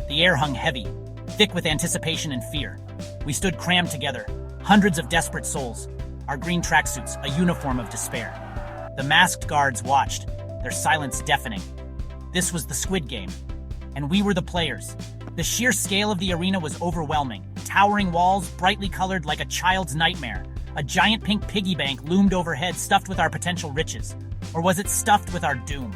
The air hung heavy, thick with anticipation and fear. We stood crammed together, hundreds of desperate souls, our green tracksuits a uniform of despair. The masked guards watched, their silence deafening. This was the Squid Game, and we were the players. The sheer scale of the arena was overwhelming. Towering walls, brightly colored like a child's nightmare. A giant pink piggy bank loomed overhead, stuffed with our potential riches. Or was it stuffed with our doom?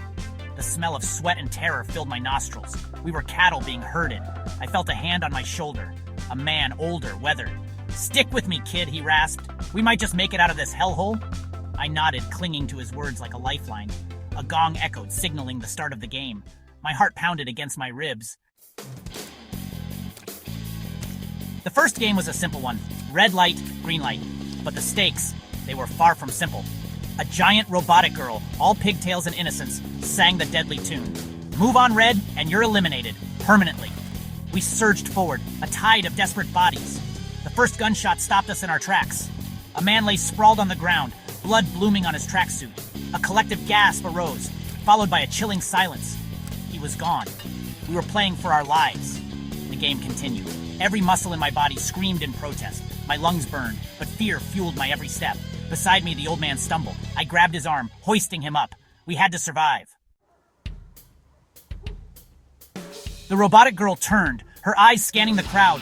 The smell of sweat and terror filled my nostrils. We were cattle being herded. I felt a hand on my shoulder. A man, older, weathered. "Stick with me, kid," he rasped. "We might just make it out of this hellhole." I nodded, clinging to his words like a lifeline. A gong echoed, signaling the start of the game. My heart pounded against my ribs. The first game was a simple one. Red light, green light. But the stakes, they were far from simple. A giant robotic girl, all pigtails and innocence, sang the deadly tune. Move on, Red, and you're eliminated, permanently. We surged forward, a tide of desperate bodies. The first gunshot stopped us in our tracks. A man lay sprawled on the ground, blood blooming on his tracksuit. A collective gasp arose, followed by a chilling silence. He was gone. We were playing for our lives. The game continued. Every muscle in my body screamed in protest. My lungs burned, but fear fueled my every step. Beside me, the old man stumbled. I grabbed his arm, hoisting him up. We had to survive. The robotic girl turned, her eyes scanning the crowd.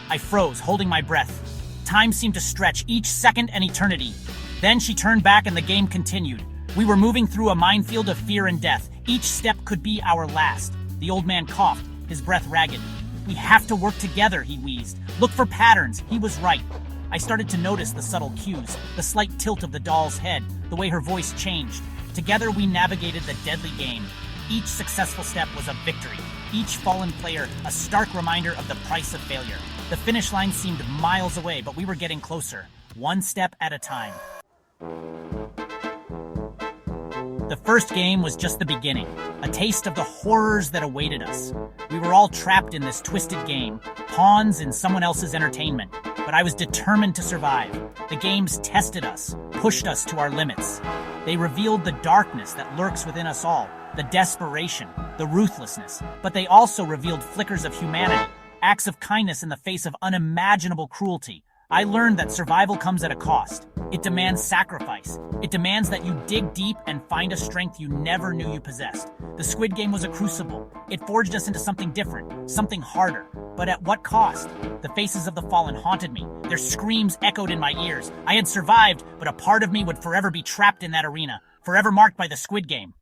I froze, holding my breath. Time seemed to stretch, each second an eternity. Then she turned back and the game continued. We were moving through a minefield of fear and death. Each step could be our last. The old man coughed, his breath ragged. "We have to work together," he wheezed. "Look for patterns." He was right. I started to notice the subtle cues, the slight tilt of the doll's head, the way her voice changed. Together we navigated the deadly game. Each successful step was a victory. Each fallen player a stark reminder of the price of failure. The finish line seemed miles away, but we were getting closer, one step at a time. The first game was just the beginning, a taste of the horrors that awaited us. We were all trapped in this twisted game, pawns in someone else's entertainment, but I was determined to survive. The games tested us, pushed us to our limits. They revealed the darkness that lurks within us all, the desperation, the ruthlessness, but they also revealed flickers of humanity, acts of kindness in the face of unimaginable cruelty. I learned that survival comes at a cost. It demands sacrifice. It demands that you dig deep and find a strength you never knew you possessed. The Squid Game was a crucible. It forged us into something different, something harder. But at what cost? The faces of the fallen haunted me. Their screams echoed in my ears. I had survived, but a part of me would forever be trapped in that arena, forever marked by the Squid Game.